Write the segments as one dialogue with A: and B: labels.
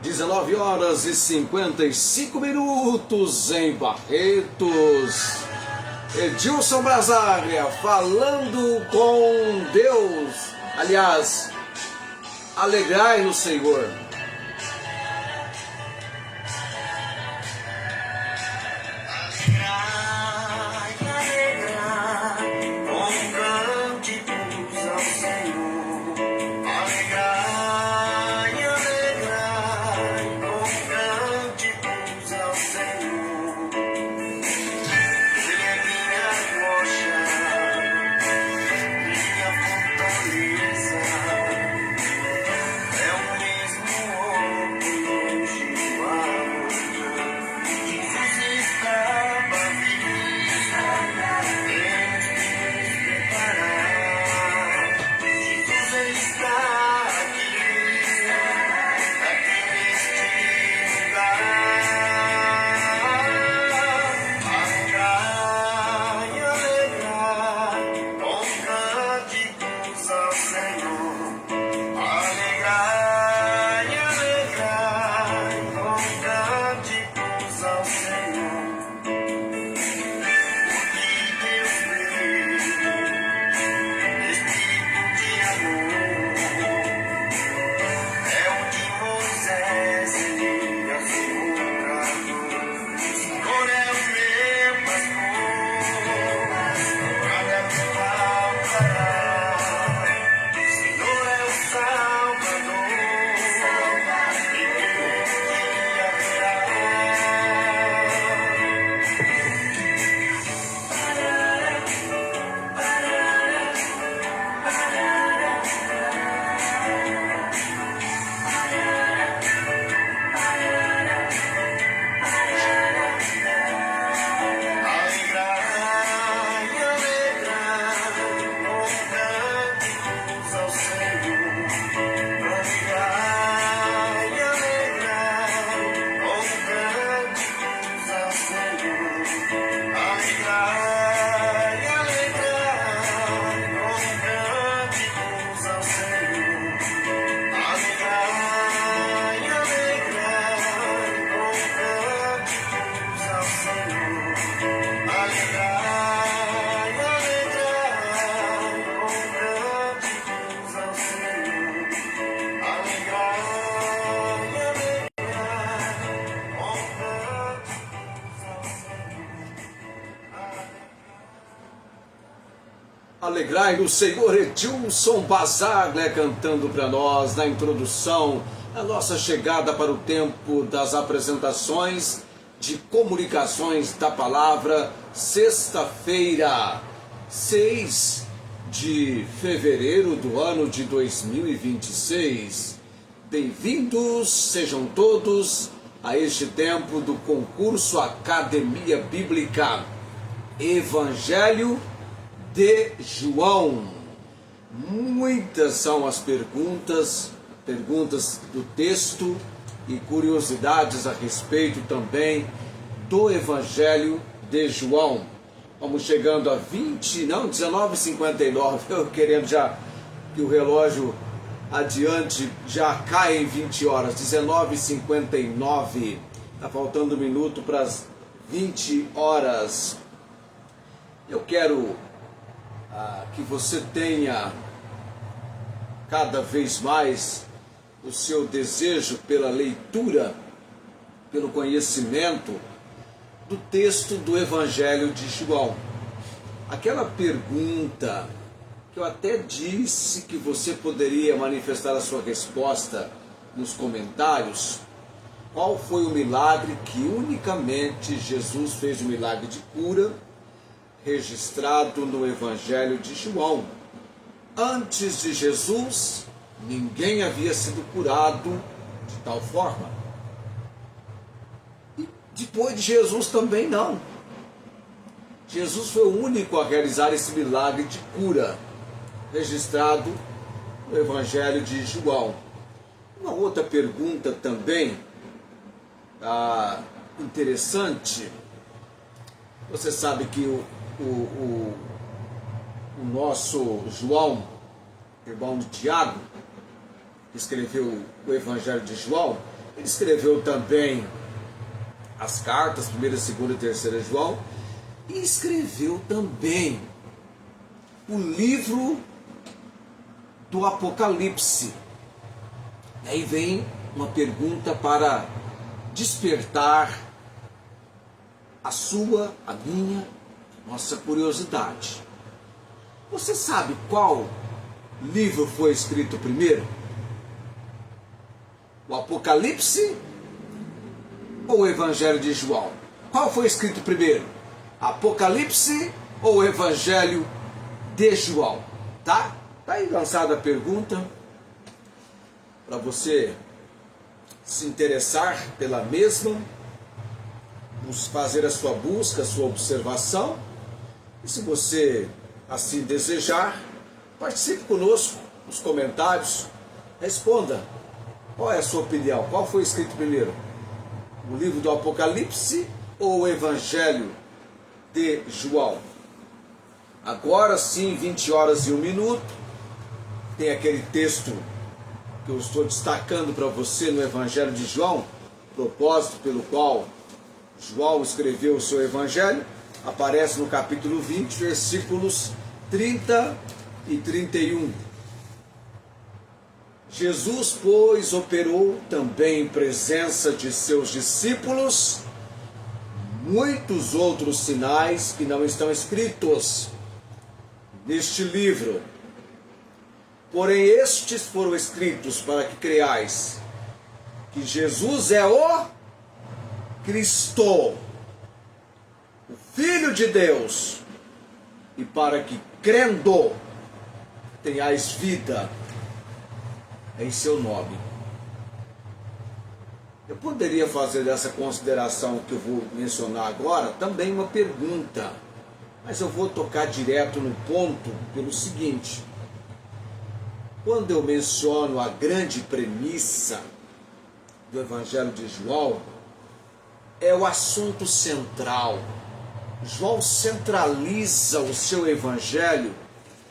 A: 19 horas e 55 minutos em Barretos. Edilson Basária falando com Deus. Aliás, alegrai no Senhor. Alegrai no Senhor, Edilson Basária cantando para nós na introdução, a nossa chegada para o tempo das apresentações de comunicações da palavra, sexta-feira, 6 de fevereiro do ano de 2026. Bem-vindos sejam todos a este tempo do concurso Academia Bíblica Evangelho de João. Muitas são as perguntas do texto e curiosidades a respeito também do Evangelho de João. Vamos chegando a 19h59, eu querendo já que o relógio adiante já cai em 20 horas, 19h59, está faltando um minuto para as 20 horas. Eu quero que você tenha cada vez mais o seu desejo pela leitura, pelo conhecimento do texto do Evangelho de João. Aquela pergunta que eu até disse que você poderia manifestar a sua resposta nos comentários: qual foi o milagre que unicamente Jesus fez, o milagre de cura, registrado no Evangelho de João? Antes de Jesus, ninguém havia sido curado de tal forma. E depois de Jesus também não. Jesus foi o único a realizar esse milagre de cura, registrado no Evangelho de João. Uma outra pergunta também interessante. Você sabe que o nosso João, irmão de Tiago, que escreveu o Evangelho de João, Ele escreveu também as cartas, 1ª, 2ª e 3ª João, e escreveu também o livro do Apocalipse. E aí vem uma pergunta para despertar a sua, a minha, nossa curiosidade. Você sabe qual livro foi escrito primeiro? O Apocalipse ou o Evangelho de João? Qual foi escrito primeiro? Apocalipse ou o Evangelho de João? Tá? Tá aí lançada a pergunta para você se interessar pela mesma, fazer a sua busca, a sua observação. E se você assim desejar, participe conosco nos comentários, responda. Qual é a sua opinião? Qual foi escrito primeiro? O livro do Apocalipse ou o Evangelho de João? Agora sim, 20h01, tem aquele texto que eu estou destacando para você no Evangelho de João, propósito pelo qual João escreveu o seu Evangelho, aparece no capítulo 20, versículos 30 e 31. Jesus, pois, operou também em presença de seus discípulos muitos outros sinais que não estão escritos neste livro. Porém, estes foram escritos para que creiais que Jesus é o Cristo, o Filho de Deus, e para que, crendo, tenhais vida em seu nome. Eu poderia fazer dessa consideração que eu vou mencionar agora também uma pergunta, mas eu vou tocar direto no ponto pelo seguinte: quando eu menciono a grande premissa do Evangelho de João, é o assunto central. João centraliza o seu Evangelho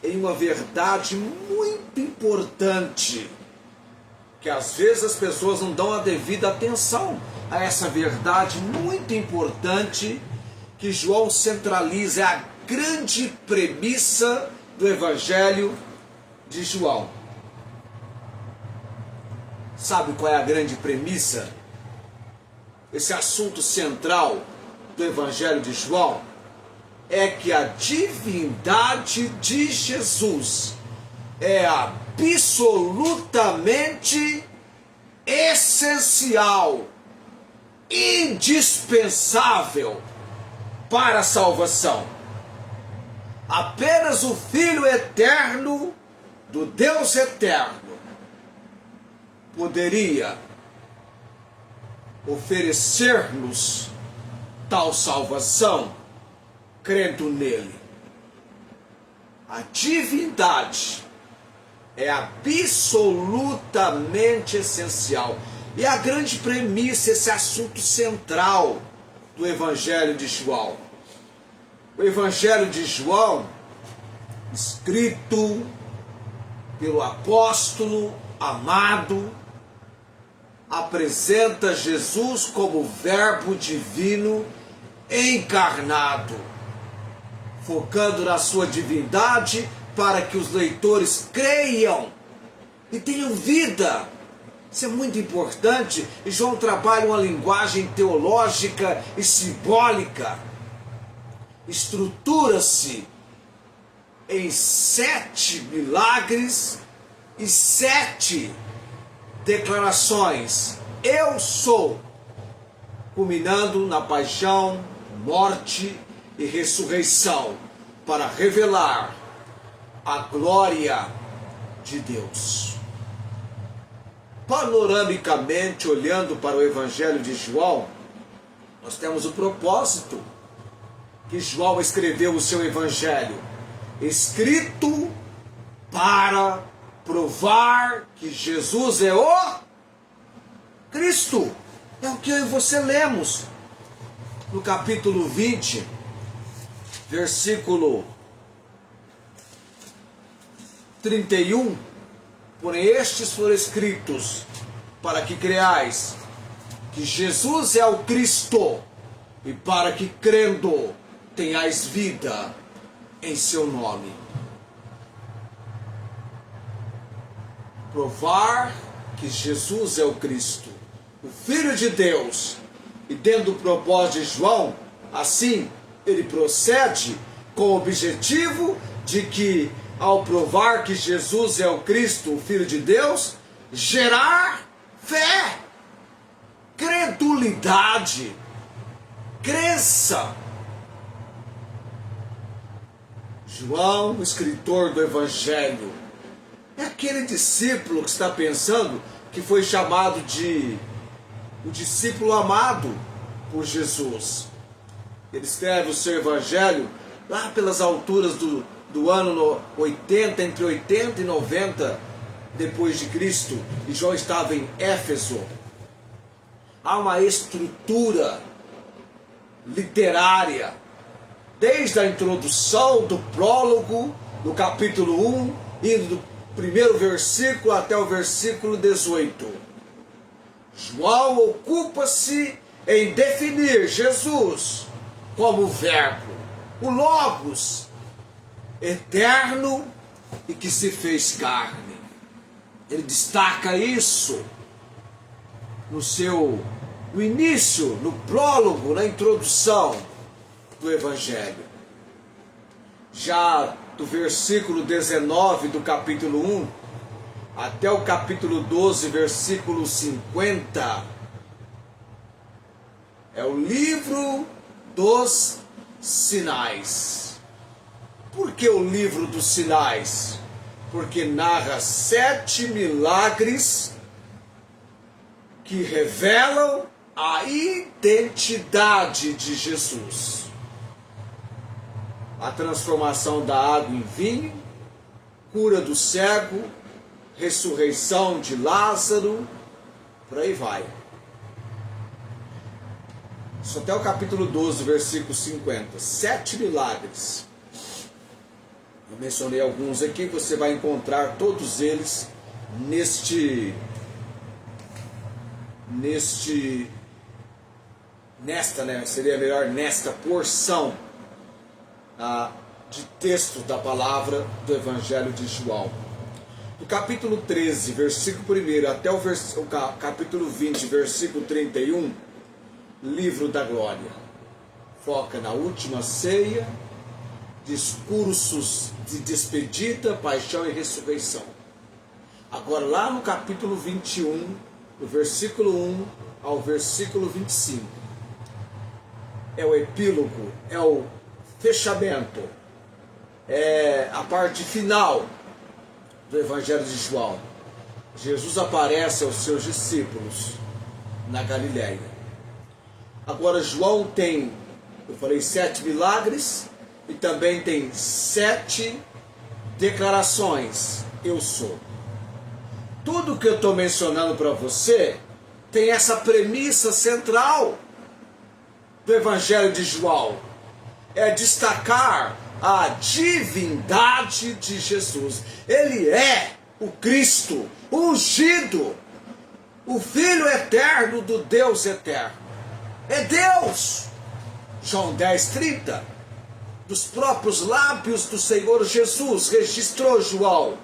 A: em uma verdade muito importante, que às vezes as pessoas não dão a devida atenção a essa verdade muito importante que João centraliza, é a grande premissa do Evangelho de João. Sabe qual é a grande premissa? Esse assunto central do Evangelho de João é que a divindade de Jesus é absolutamente essencial, indispensável para a salvação. Apenas o Filho eterno do Deus eterno poderia oferecer-nos tal salvação, crendo nele. A divindade é absolutamente essencial. E a grande premissa, esse assunto central do Evangelho de João. O Evangelho de João, escrito pelo apóstolo amado, apresenta Jesus como Verbo divino encarnado, focando na sua divindade para que os leitores creiam e tenham vida. Isso é muito importante. E João trabalha uma linguagem teológica e simbólica. Estrutura-se em 7 milagres e 7 declarações. Eu sou, culminando na paixão, morte e ressurreição, para revelar a glória de Deus. Panoramicamente, olhando para o Evangelho de João, nós temos o propósito que João escreveu o seu Evangelho, escrito para provar que Jesus é o Cristo. É o que eu e você lemos no capítulo 20, versículo 31. Porém, estes foram escritos para que creiais que Jesus é o Cristo, e para que crendo tenhais vida em seu nome. Provar que Jesus é o Cristo, o Filho de Deus, e dentro do propósito de João, assim ele procede com o objetivo de que, ao provar que Jesus é o Cristo, o Filho de Deus, gerar fé, credulidade, crença. João, o escritor do Evangelho, é aquele discípulo que está pensando que foi chamado de o discípulo amado por Jesus. Ele escreve o seu Evangelho lá pelas alturas do ano 80, entre 80 e 90 depois de Cristo, e João estava em Éfeso. Há uma estrutura literária, desde a introdução do prólogo, do capítulo 1, indo do primeiro versículo até o versículo 18. João ocupa-se em definir Jesus como o Verbo, o Logos, eterno e que se fez carne. Ele destaca isso no início, no prólogo, na introdução do Evangelho. Já do versículo 19 do capítulo 1 até o capítulo 12, versículo 50, é o livro dos sinais. Por que o livro dos sinais? Porque narra 7 milagres que revelam a identidade de Jesus. A transformação da água em vinho, cura do cego, ressurreição de Lázaro, por aí vai. Isso até o capítulo 12, versículo 50. 7 milagres. Eu mencionei alguns aqui, você vai encontrar todos eles seria melhor nesta porção de texto da palavra do Evangelho de João. Do capítulo 13, versículo 1 até o capítulo 20, versículo 31, livro da glória. Foca na última ceia, discursos de despedida, paixão e ressurreição. Agora lá no capítulo 21, do versículo 1 ao versículo 25, é o epílogo, é o fechamento, é a parte final do Evangelho de João. Jesus aparece aos seus discípulos na Galileia. Agora João tem, eu falei, 7 milagres, e também tem 7 declarações. Eu sou. Tudo que eu estou mencionando para você tem essa premissa central do Evangelho de João. É destacar a divindade de Jesus. Ele é o Cristo, o ungido, o Filho eterno do Deus eterno. É Deus. João 10:30. Dos próprios lábios do Senhor Jesus, registrou João: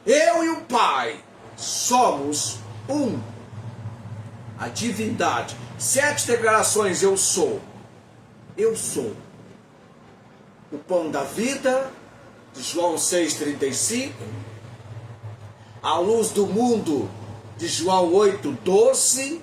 A: eu e o Pai somos um. A divindade. 7 declarações: eu sou. Eu sou. O pão da vida, de João 6,35. A luz do mundo, de João 8,12.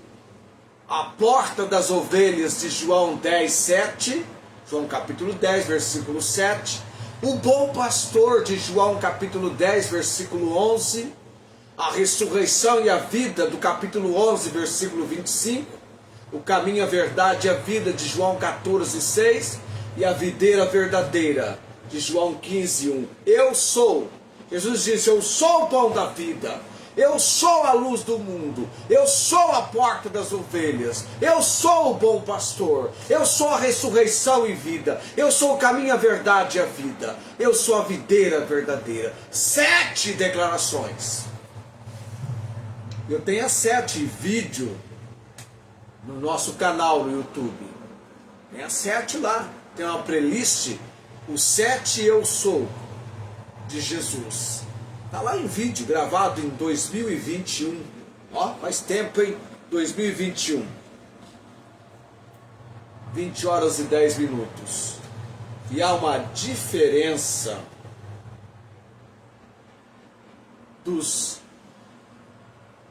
A: A porta das ovelhas, de João 10,7. João capítulo 10, versículo 7. O bom pastor, de João capítulo 10, versículo 11. A ressurreição e a vida, do capítulo 11, versículo 25. O caminho, a verdade e a vida, de João 14, 6. E a videira verdadeira, de João 15, 1. Eu sou. Jesus disse: eu sou o pão da vida. Eu sou a luz do mundo. Eu sou a porta das ovelhas. Eu sou o bom pastor. Eu sou a ressurreição e vida. Eu sou o caminho, a verdade e a vida. Eu sou a videira verdadeira. 7 declarações. Eu tenho 7 vídeo no nosso canal no YouTube. Tem a 7 lá, tem uma playlist, o 7 Eu Sou, de Jesus. Está lá em vídeo, gravado em 2021. Ó, faz tempo, hein? 2021. 20 horas e 10 minutos. E há uma diferença dos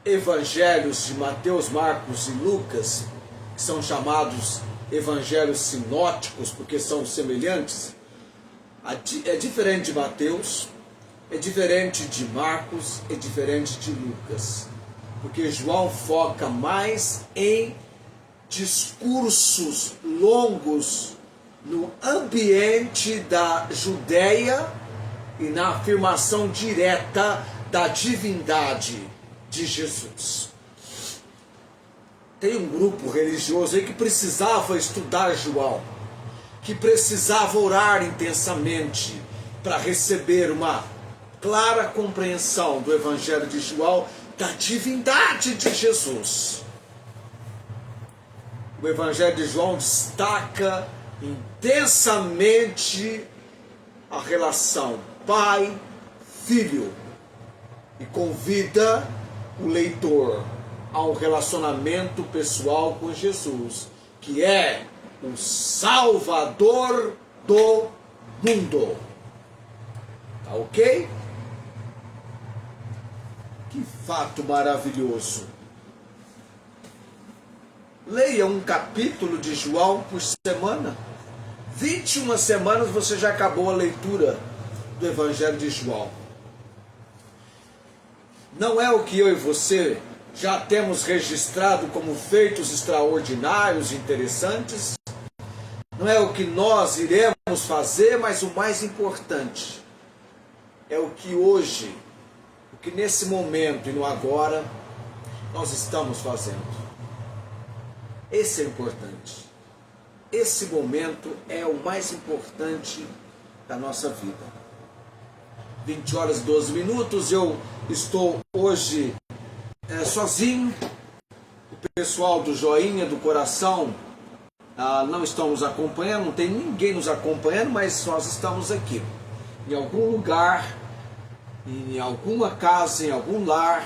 A: evangelhos de Mateus, Marcos e Lucas, que são chamados evangelhos sinóticos, porque são semelhantes. É diferente de Mateus, é diferente de Marcos, é diferente de Lucas, porque João foca mais em discursos longos no ambiente da Judéia e na afirmação direta da divindade de Jesus. Tem um grupo religioso aí que precisava estudar João, que precisava orar intensamente para receber uma clara compreensão do Evangelho de João, da divindade de Jesus. O Evangelho de João destaca intensamente a relação pai-filho e convida o leitor a um relacionamento pessoal com Jesus, que é o Salvador do mundo. Tá ok? Que fato maravilhoso. Leia um capítulo de João por semana. 21 semanas você já acabou a leitura do Evangelho de João. Não é o que eu e você já temos registrado como feitos extraordinários e interessantes. Não é o que nós iremos fazer, mas o mais importante é o que hoje, o que nesse momento e no agora nós estamos fazendo. Esse é importante. Esse momento é o mais importante da nossa vida. 20 horas e 12 minutos, eu estou hoje sozinho. O pessoal do joinha, do coração, não estão nos acompanhando, não tem ninguém nos acompanhando, mas nós estamos aqui. Em algum lugar, em alguma casa, em algum lar,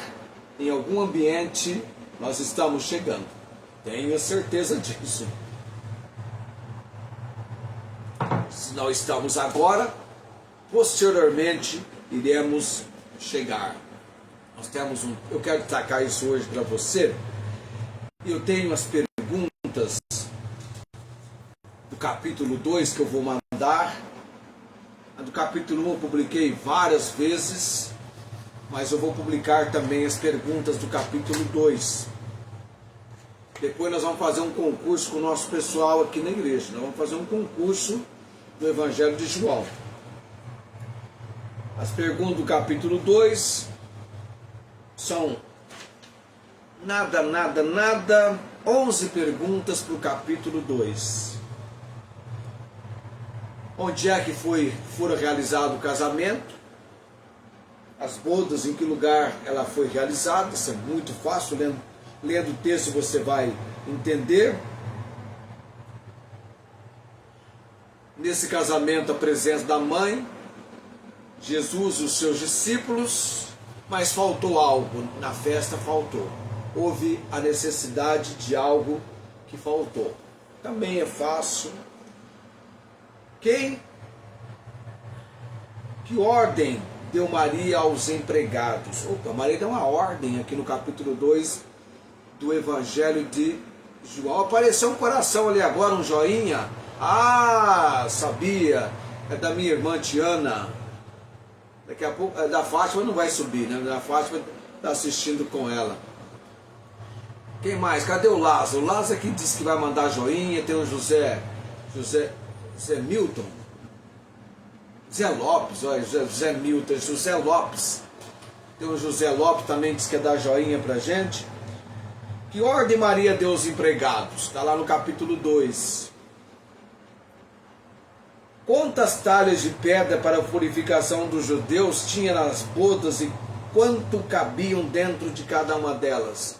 A: em algum ambiente, nós estamos chegando. Tenho certeza disso. Se não estamos agora, posteriormente iremos chegar. Nós temos eu quero destacar isso hoje para você. Eu tenho as perguntas do capítulo 2 que eu vou mandar. A do capítulo 1 eu publiquei várias vezes, mas eu vou publicar também as perguntas do capítulo 2. Depois nós vamos fazer um concurso com o nosso pessoal aqui na igreja. Nós vamos fazer um concurso do Evangelho de João. As perguntas do capítulo 2 são 11 perguntas para o capítulo 2. Onde é que foram realizado o casamento? As bodas, em que lugar ela foi realizada? Isso é muito fácil, lendo o texto você vai entender. Nesse casamento a presença da mãe, Jesus e os seus discípulos, mas faltou algo, na festa faltou. Houve a necessidade de algo que faltou. Também é fácil. Que ordem deu Maria aos empregados? Opa, Maria deu uma ordem aqui no capítulo 2 do Evangelho de João. Apareceu um coração ali agora, um joinha. Ah, sabia, é da minha irmã Tiana. Daqui a pouco, da Fátima não vai subir, né? Da Fátima está assistindo com ela. Quem mais? Cadê o Lázaro? O Lázaro aqui disse que vai mandar joinha. Tem o José Milton. Zé Lopes, olha, José Milton, José Lopes. Tem o José Lopes também, disse que quer dar joinha pra gente. Que ordem Maria deu aos empregados? Está lá no capítulo 2. Quantas talhas de pedra para a purificação dos judeus tinha nas bodas e quanto cabiam dentro de cada uma delas?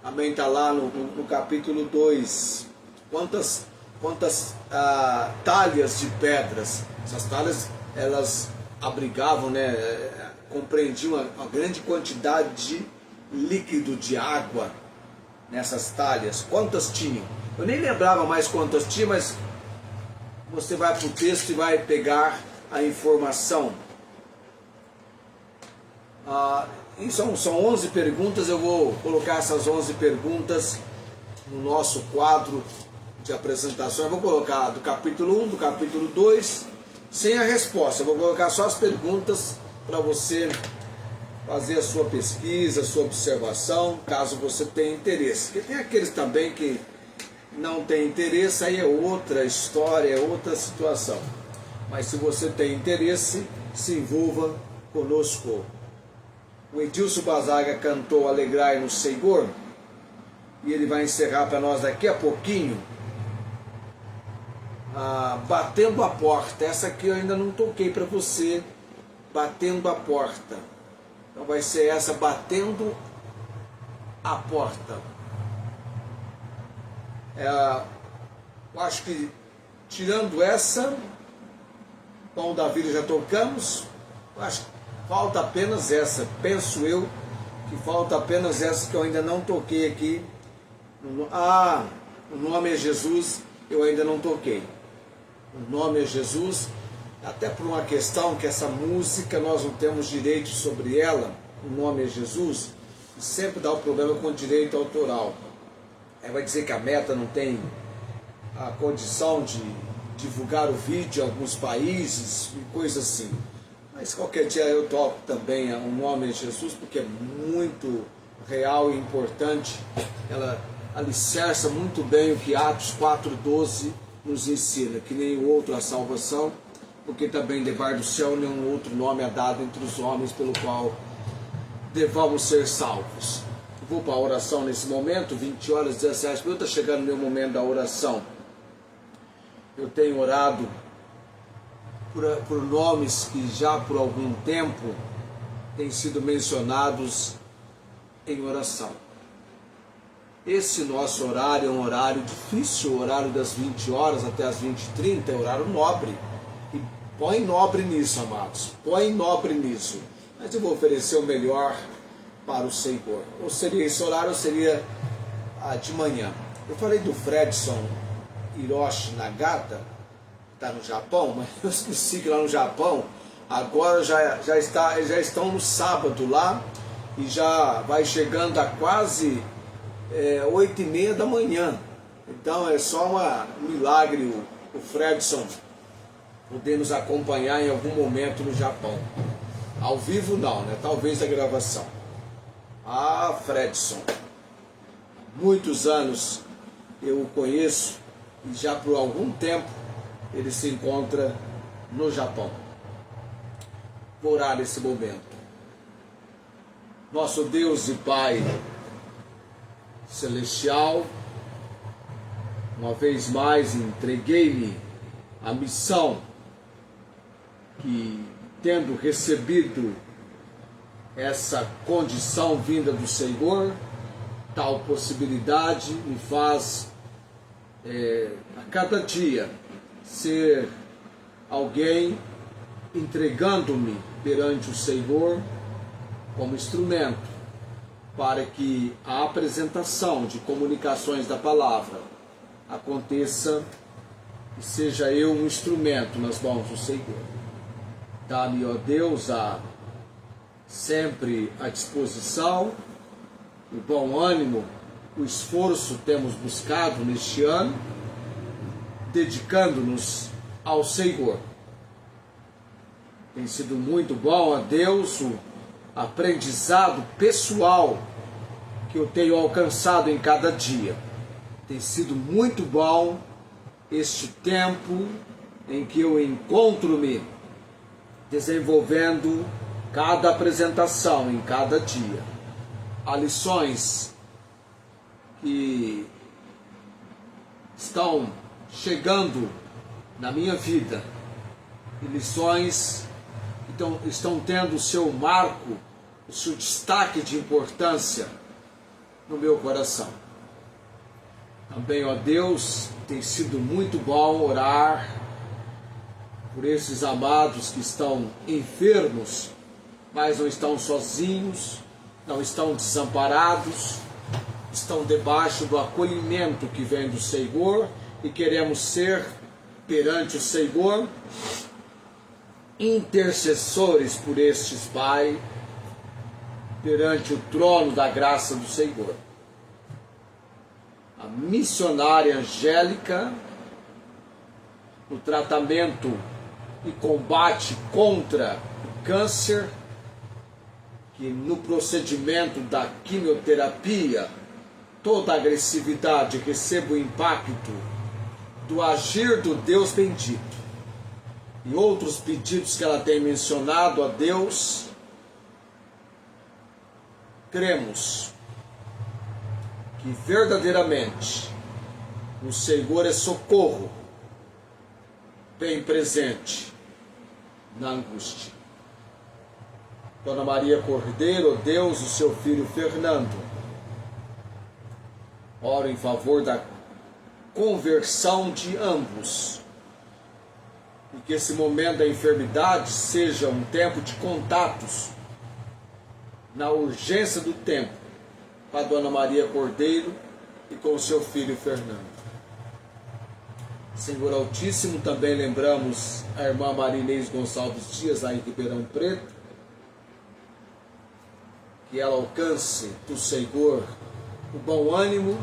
A: Amém, está lá no capítulo 2. Quantas talhas de pedras. Essas talhas, elas abrigavam, né, compreendiam uma grande quantidade de líquido, de água nessas talhas. Quantas tinham? Eu nem lembrava mais quantas tinha, mas você vai para o texto e vai pegar a informação. E são 11 perguntas. Eu vou colocar essas 11 perguntas no nosso quadro de apresentação. Eu vou colocar do capítulo 1, do capítulo 2, sem a resposta. Eu vou colocar só as perguntas para você fazer a sua pesquisa, a sua observação, caso você tenha interesse. Porque tem aqueles também que não têm interesse, aí é outra história, é outra situação. Mas se você tem interesse, se envolva conosco. O Edilson Bazaga cantou Alegrai no Senhor, e ele vai encerrar para nós daqui a pouquinho, Batendo a Porta. Essa aqui eu ainda não toquei para você, Batendo a Porta. Então vai ser essa, Batendo a Porta. Eu acho que, tirando essa, Pão da Vida já tocamos, acho que falta apenas essa, penso eu, que falta apenas essa que eu ainda não toquei aqui. O Nome é Jesus, eu ainda não toquei. O Nome é Jesus, até por uma questão que essa música nós não temos direito sobre ela, O Nome é Jesus, e sempre dá o problema com o direito autoral. Aí vai dizer que a Meta não tem a condição de divulgar o vídeo em alguns países e coisas assim. Mas qualquer dia eu toco também O Nome é Jesus, porque é muito real e importante. Ela alicerça muito bem o que Atos 4,12 nos ensina, que nem o outro a salvação, porque também debaixo do céu nenhum outro nome é dado entre os homens pelo qual devamos ser salvos. Vou para a oração nesse momento, 20 horas e 17 minutos, está chegando o meu momento da oração. Eu tenho orado por nomes que já por algum tempo têm sido mencionados em oração. Esse nosso horário é um horário difícil, o horário das 20 horas até as 20h30 é horário nobre. E põe nobre nisso, amados, põe nobre nisso. Mas eu vou oferecer o melhor para o Senhor. Ou seria esse horário, ou seria de manhã. Eu falei do Fredson Hiroshi Nagata, está no Japão, mas eu esqueci que lá no Japão, agora já estão no sábado lá, e já vai chegando a quase 8h30 da manhã. Então é só um milagre o Fredson poder nos acompanhar em algum momento no Japão. Ao vivo não, né? Talvez a gravação. Fredson, muitos anos eu o conheço, e já por algum tempo ele se encontra no Japão. Vou orar nesse momento. Nosso Deus e Pai Celestial, uma vez mais entreguei-me a missão que, tendo recebido essa condição vinda do Senhor, tal possibilidade me faz a cada dia ser alguém entregando-me perante o Senhor como instrumento para que a apresentação de comunicações da palavra aconteça e seja eu um instrumento nas mãos do Senhor. Dá-me, ó Deus, sempre a disposição, o bom ânimo, o esforço temos buscado neste ano, dedicando-nos ao Senhor. Tem sido muito bom a Deus o aprendizado pessoal que eu tenho alcançado em cada dia. Tem sido muito bom este tempo em que eu encontro-me desenvolvendo cada apresentação em cada dia. Há lições que estão chegando na minha vida, e lições que estão tendo o seu marco, o seu destaque de importância no meu coração. Também, ó Deus, tem sido muito bom orar por esses amados que estão enfermos, mas não estão sozinhos, não estão desamparados, estão debaixo do acolhimento que vem do Senhor, e queremos ser, perante o Senhor, intercessores por estes, Pai, perante o trono da graça do Senhor. A missionária Angélica, no tratamento e combate contra o câncer, que no procedimento da quimioterapia, toda a agressividade recebe o impacto do agir do Deus bendito. E outros pedidos que ela tem mencionado a Deus, cremos que verdadeiramente o Senhor é socorro bem presente na angústia. Dona Maria Cordeiro, ó Deus, o seu filho Fernando, oro em favor da conversão de ambos, e que esse momento da enfermidade seja um tempo de contatos na urgência do tempo com a Dona Maria Cordeiro e com o seu filho Fernando. Senhor Altíssimo, também lembramos a irmã Marinês Gonçalves Dias, lá em Ribeirão Preto, que ela alcance do Senhor o bom ânimo,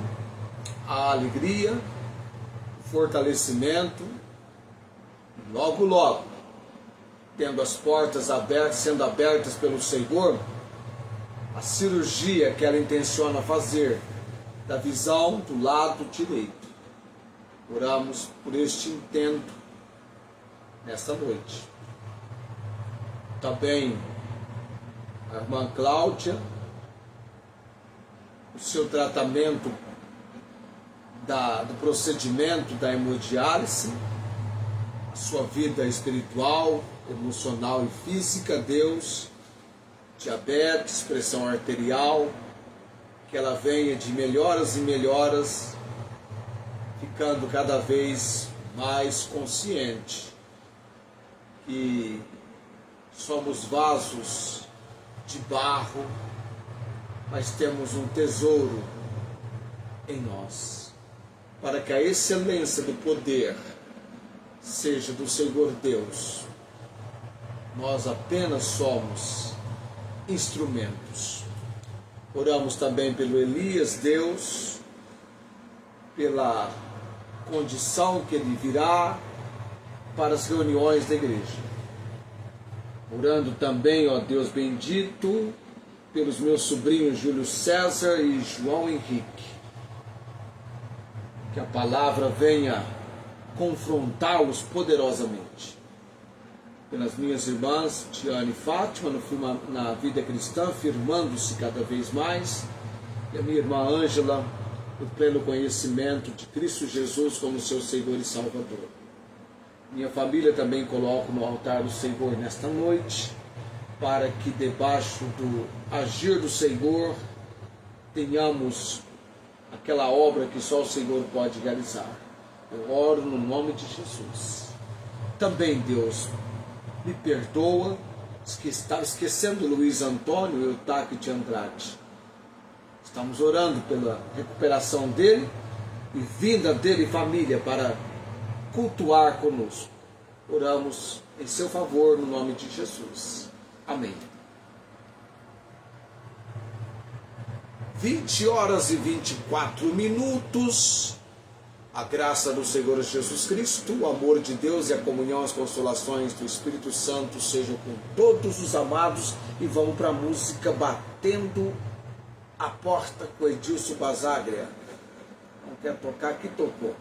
A: a alegria, o fortalecimento, logo, logo, tendo as portas abertas, sendo abertas pelo Senhor, a cirurgia que ela intenciona fazer da visão do lado direito. Oramos por este intento nesta noite. Também a irmã Cláudia, o seu tratamento do procedimento da hemodiálise, a sua vida espiritual, emocional e física, Deus, diabetes, pressão arterial, que ela venha de melhoras e melhoras, ficando cada vez mais consciente que somos vasos de barro, mas temos um tesouro em nós, para que a excelência do poder seja do Senhor Deus. Nós apenas somos instrumentos. Oramos também pelo Elias, Deus, pela condição que ele virá para as reuniões da igreja. Orando também, ó Deus bendito, pelos meus sobrinhos Júlio César e João Henrique. Que a palavra venha confrontá-los poderosamente. Pelas minhas irmãs Tiane e Fátima, na vida cristã, firmando-se cada vez mais. E a minha irmã Ângela, no pleno conhecimento de Cristo Jesus como seu Senhor e Salvador. Minha família também coloco no altar do Senhor nesta noite, para que debaixo do agir do Senhor tenhamos aquela obra que só o Senhor pode realizar. Eu oro no nome de Jesus. Também, Deus, me perdoa, estava esquecendo Luiz Antônio e Eutaque de Andrade. Estamos orando pela recuperação dele e vinda dele e família para cultuar conosco. Oramos em seu favor no nome de Jesus. Amém. 20h24. A graça do Senhor Jesus Cristo, o amor de Deus e a comunhão, as consolações do Espírito Santo sejam com todos os amados. E vamos para a música Batendo a Porta com Edilson Basaglia. Não quer tocar? Aqui tocou.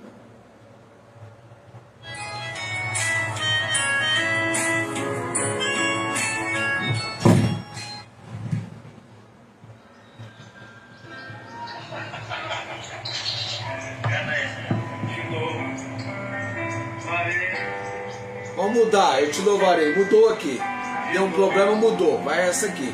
A: Vamos mudar, eu te louvarei. Mudou aqui. Deu um problema, mudou. Vai essa aqui.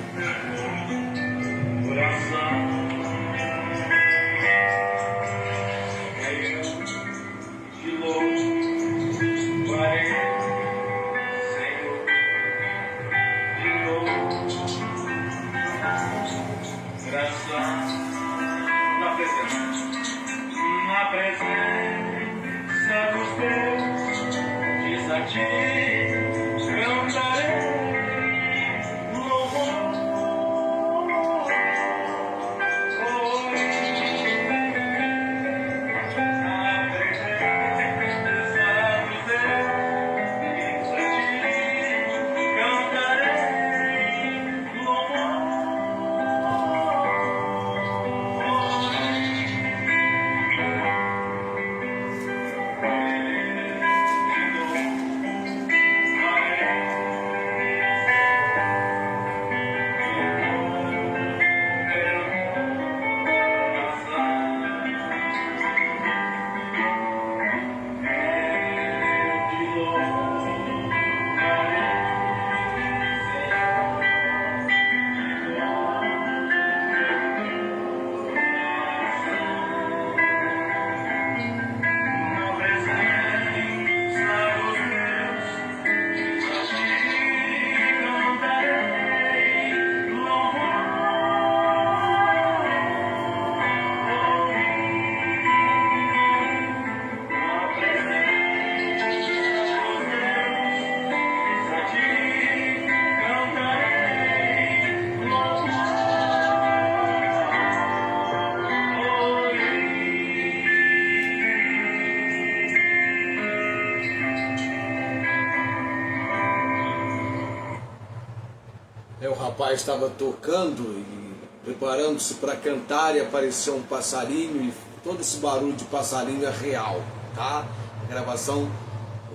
A: O rapaz estava tocando e preparando-se para cantar e apareceu um passarinho, e todo esse barulho de passarinho é real, tá? A gravação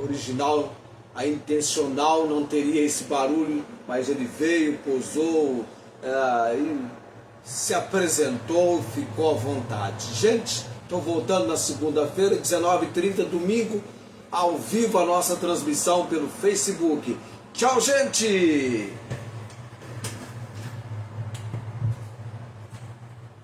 A: original, a intencional não teria esse barulho, mas ele veio, pousou, e se apresentou, ficou à vontade. Gente, estou voltando na segunda-feira, 19h30, domingo, ao vivo a nossa transmissão pelo Facebook. Tchau, gente!